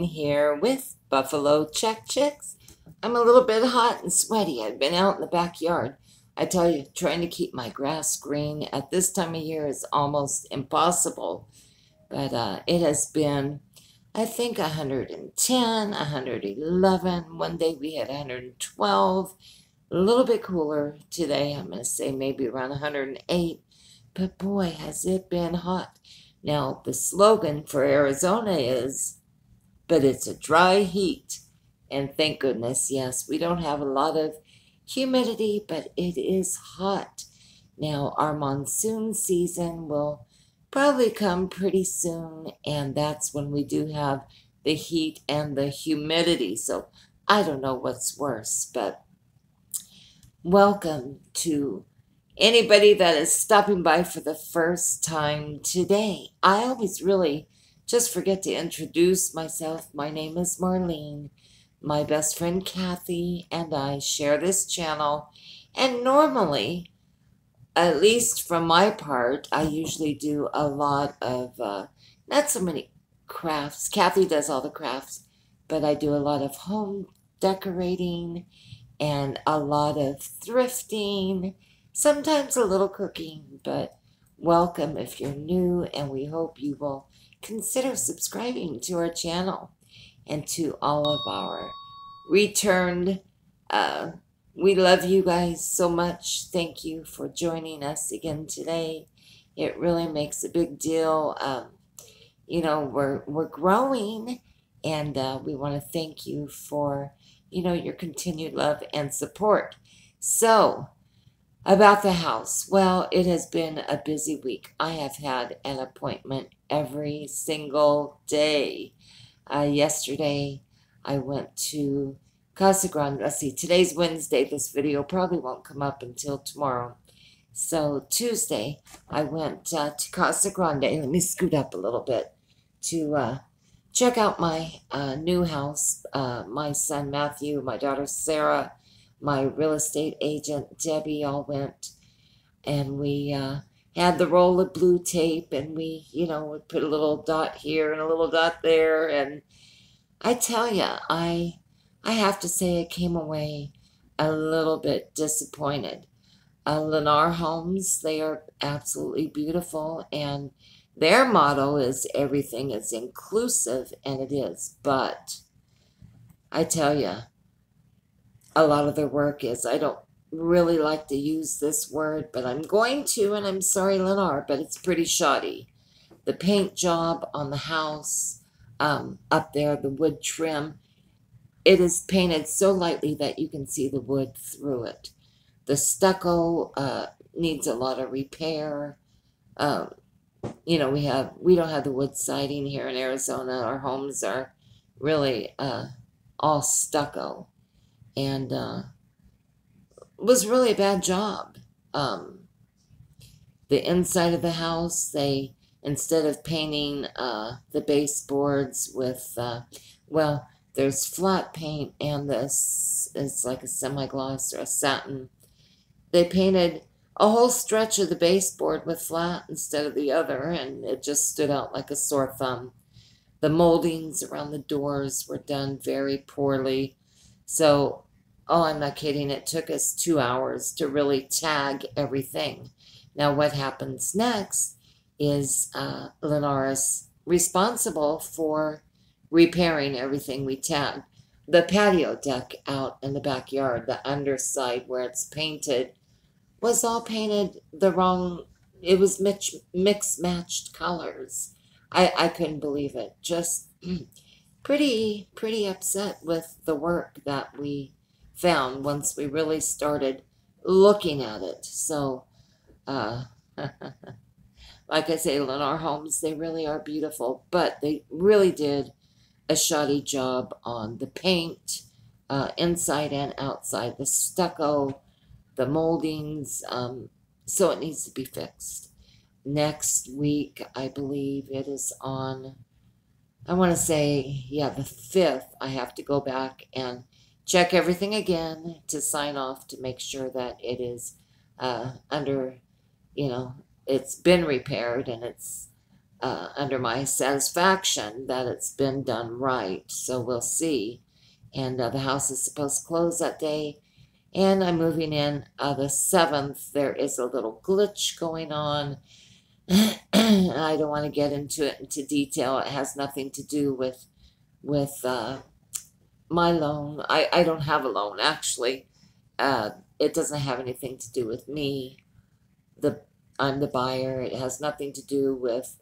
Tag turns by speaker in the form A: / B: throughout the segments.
A: here with Buffalo Check Chicks. I'm a little bit hot and sweaty. I've been out in the backyard. I tell you, trying to keep my grass green at this time of year is almost impossible. But it has been, I think, 110, 111. One day we had 112. A little bit cooler today. I'm going to say maybe around 108. But boy, has it been hot. Now, the slogan for Arizona is, but it's a dry heat. And thank goodness, yes, we don't have a lot of humidity, but it is hot. Now, our monsoon season will probably come pretty soon, and that's when we do have the heat and the humidity. So I don't know what's worse, but welcome to anybody that is stopping by for the first time today. I always really just forget to introduce myself. My name is Marlene. My best friend Kathy and I share this channel. And normally, at least from my part, I usually do a lot of, not so many crafts. Kathy does all the crafts, but I do a lot of home decorating and a lot of thrifting. Sometimes a little cooking, but welcome if you're new, and we hope you will consider subscribing to our channel. And to all of our returned, we love you guys so much. Thank you for joining us again today. It really makes a big deal. You know, we're growing, and we want to thank you for, you know, your continued love and support. So, about the house, well, it has been a busy week. I have had an appointment every single day. Yesterday, I went to Casa Grande. Let's see, today's Wednesday. This video probably won't come up until tomorrow. So Tuesday, I went to Casa Grande. Let me scoot up a little bit to check out my new house. My son Matthew, my daughter Sarah, my real estate agent Debbie all went, and we had the roll of blue tape, and we, you know, would put a little dot here and a little dot there, and I tell you, I have to say I came away a little bit disappointed. Lennar Homes, they are absolutely beautiful, and their motto is everything is inclusive, and it is, but I tell you, a lot of their work is, I don't really like to use this word, but I'm going to, and I'm sorry, Lennar, but it's pretty shoddy. The paint job on the house, up there, the wood trim, it is painted so lightly that you can see the wood through it. The stucco needs a lot of repair. You know, we don't have the wood siding here in Arizona. Our homes are really all stucco. And it was really a bad job. The inside of the house, they, instead of painting the baseboards with, well, there's flat paint, and this is like a semi-gloss or a satin. They painted a whole stretch of the baseboard with flat instead of the other, and it just stood out like a sore thumb. The moldings around the doors were done very poorly. So, oh, I'm not kidding, it took us 2 hours to really tag everything. Now, what happens next is Lennar is responsible for repairing everything we tagged. The patio deck out in the backyard, the underside where it's painted, was all painted the wrong, it was mixed-matched colors. I couldn't believe it. Just pretty upset with the work that we found once we really started looking at it. So, like I say, Lennar Homes, they really are beautiful, but they really did a shoddy job on the paint, inside and outside, the stucco, the moldings, so it needs to be fixed. Next week, I believe it is on, I want to say, yeah, the 5th, I have to go back and check everything again to sign off to make sure that it is under, you know, it's been repaired and it's under my satisfaction that it's been done right. So we'll see. And the house is supposed to close that day. And I'm moving in the 7th. There is a little glitch going on. I don't want to get into detail. It has nothing to do with my loan. I don't have a loan, actually. It doesn't have anything to do with me. I'm the buyer. It has nothing to do with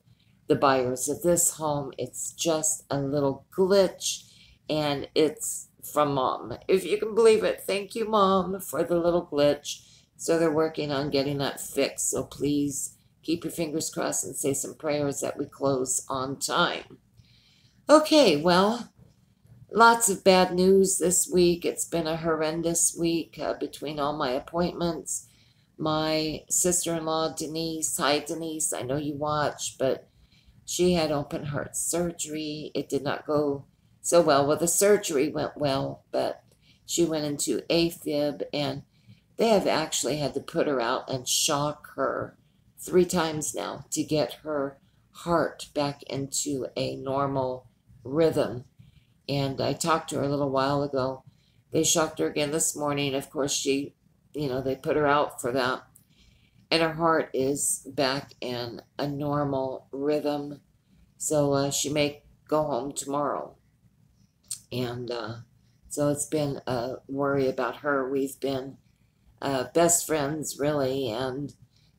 A: the buyers of this home. It's just a little glitch, and it's from Mom. If you can believe it, thank you, Mom, for the little glitch. So they're working on getting that fixed. So please keep your fingers crossed and say some prayers that we close on time. Okay, well, lots of bad news this week. It's been a horrendous week between all my appointments. My sister-in-law, Denise, hi Denise, I know you watch, but she had open heart surgery. It did not go so well. Well, the surgery went well, but she went into AFib, and they have actually had to put her out and shock her 3 times now to get her heart back into a normal rhythm. And I talked to her a little while ago. They shocked her again this morning. Of course, they put her out for that. And her heart is back in a normal rhythm. So she may go home tomorrow. And so it's been a worry about her. We've been best friends, really, and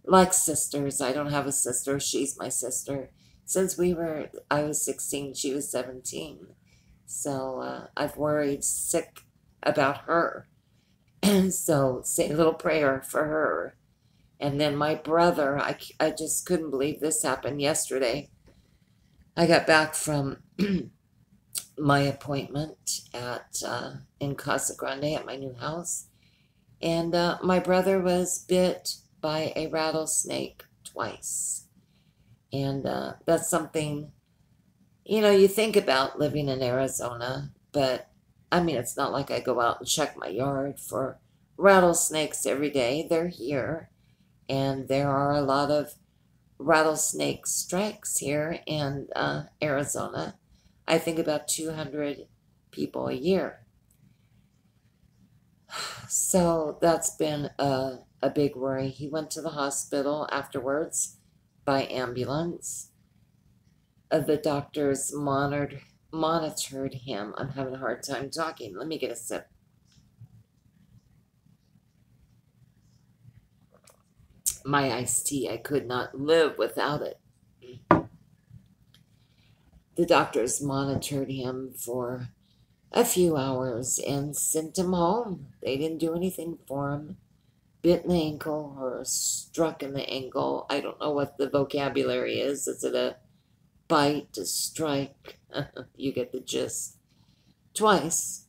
A: like sisters. I don't have a sister. She's my sister. Since I was 16, she was 17. So I've worried sick about her. So say a little prayer for her. And then my brother, I just couldn't believe this happened yesterday. I got back from my appointment in Casa Grande at my new house. And my brother was bit by a rattlesnake twice. And that's something, you think about living in Arizona, but I mean, it's not like I go out and check my yard for rattlesnakes every day. They're here, and there are a lot of rattlesnake strikes here in Arizona. I think about 200 people a year. So that's been a big worry. He went to the hospital afterwards by ambulance. The doctors monitored him. I'm having a hard time talking. Let me get a sip. My iced tea, I could not live without it. The doctors monitored him for a few hours and sent him home. They didn't do anything for him. Bit in the ankle or struck in the ankle. I don't know what the vocabulary is. Is it a bite, a strike? You get the gist. Twice.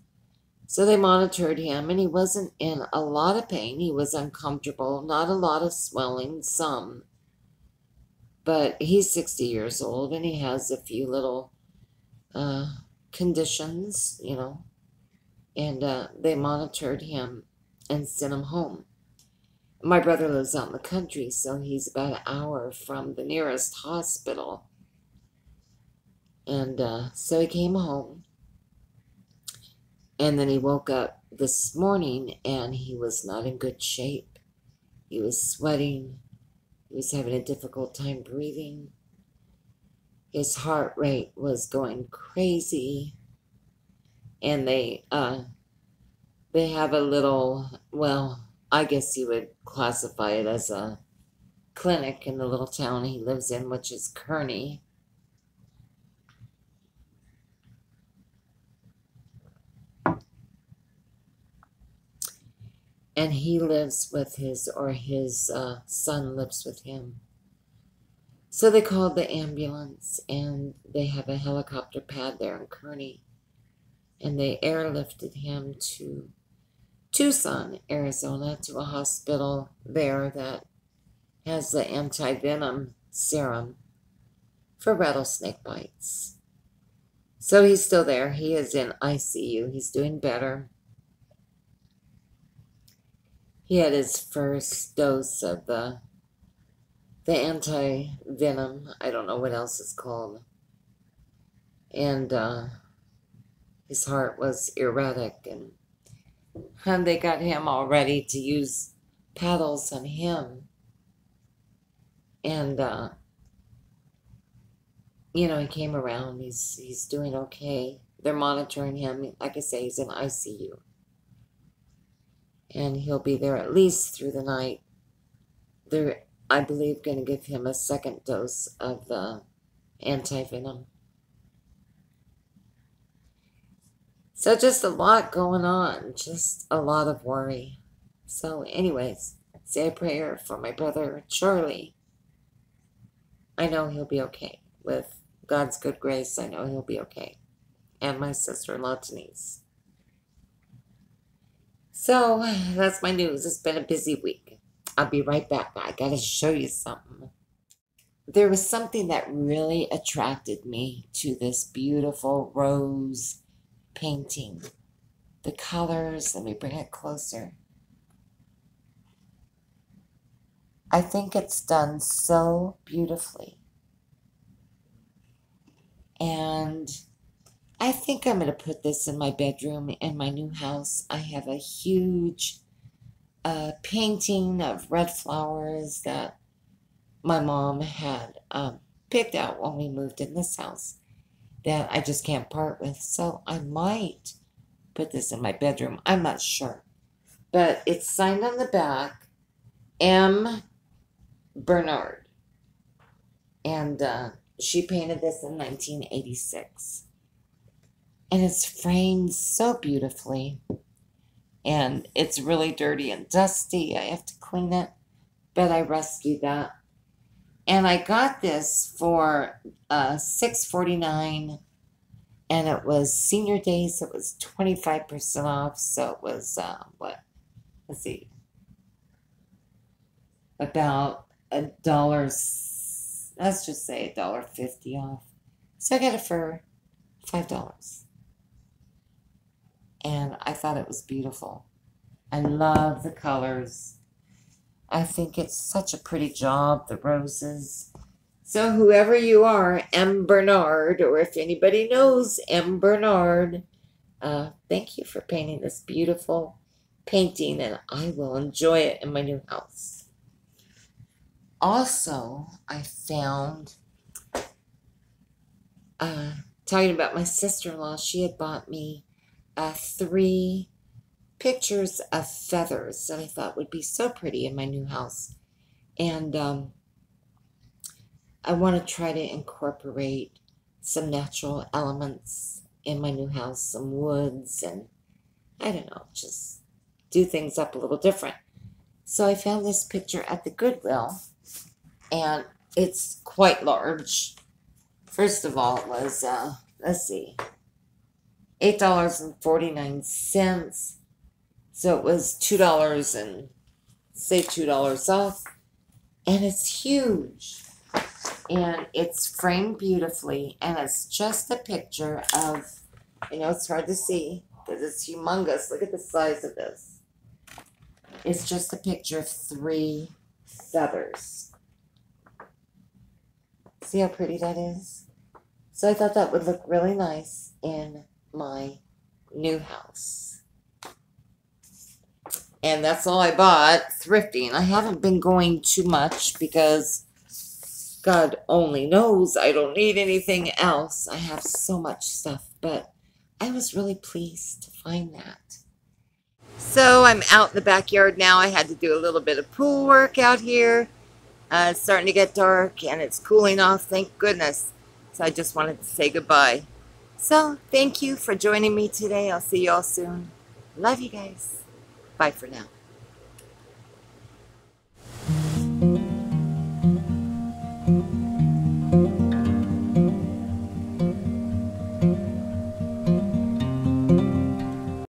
A: So they monitored him, and he wasn't in a lot of pain. He was uncomfortable. Not a lot of swelling, some. But he's 60 years old, and he has a few little conditions, and they monitored him and sent him home. My brother lives out in the country, so he's about an hour from the nearest hospital. And so he came home, and then he woke up this morning, and he was not in good shape. He was sweating. He was having a difficult time breathing. His heart rate was going crazy. And they have a little, well, I guess you would classify it as a clinic in the little town he lives in, which is Kearney. And he lives with his son lives with him. So they called the ambulance, and they have a helicopter pad there in Kearney. And they airlifted him to Tucson, Arizona, to a hospital there that has the anti-venom serum for rattlesnake bites. So he's still there. He is in ICU. He's doing better. He had his first dose of the the anti-venom. I don't know what else it's called. And his heart was erratic, and they got him all ready to use paddles on him. And you know, he came around. He's doing okay. They're monitoring him. Like I say, he's in ICU. And he'll be there at least through the night. They're, I believe, going to give him a second dose of the anti-venom. So just a lot going on. Just a lot of worry. So anyways, say a prayer for my brother Charlie. I know he'll be okay. With God's good grace, I know he'll be okay. And my sister-in-law Denise. So that's my news. It's been a busy week. I'll be right back. I gotta show you something. There was something that really attracted me to this beautiful rose painting. The colors, let me bring it closer. I think it's done so beautifully. And I think I'm going to put this in my bedroom in my new house. I have a huge painting of red flowers that my mom had picked out when we moved in this house that I just can't part with. So I might put this in my bedroom. I'm not sure. But it's signed on the back, M. Bernard. And she painted this in 1986. And it's framed so beautifully. And it's really dirty and dusty. I have to clean it. But I rescued that. And I got this for $6.49. And it was senior day, so it was 25% off. So it was, what? Let's see. About $1. Let's just say $1.50 off. So I got it for $5. And I thought it was beautiful. I love the colors. I think it's such a pretty job, the roses. So whoever you are, M. Bernard, or if anybody knows M. Bernard, thank you for painting this beautiful painting, and I will enjoy it in my new house. Also, I found, talking about my sister-in-law, she had bought me 3 pictures of feathers that I thought would be so pretty in my new house. And I want to try to incorporate some natural elements in my new house, some woods, and I don't know, just do things up a little different. So I found this picture at the Goodwill, and it's quite large. First of all, it was, let's see, $8.49. So it was $2 and say $2 off. And it's huge. And it's framed beautifully. And it's just a picture of, I know it's hard to see because it's humongous. Look at the size of this. It's just a picture of 3 feathers. See how pretty that is? So I thought that would look really nice in my new house. And that's all I bought, thrifting. I haven't been going too much because God only knows I don't need anything else. I have so much stuff, but I was really pleased to find that. So I'm out in the backyard now. I had to do a little bit of pool work out here. It's starting to get dark and it's cooling off, thank goodness. So I just wanted to say goodbye. So thank you for joining me today. I'll see you all soon. Love you guys. Bye for now.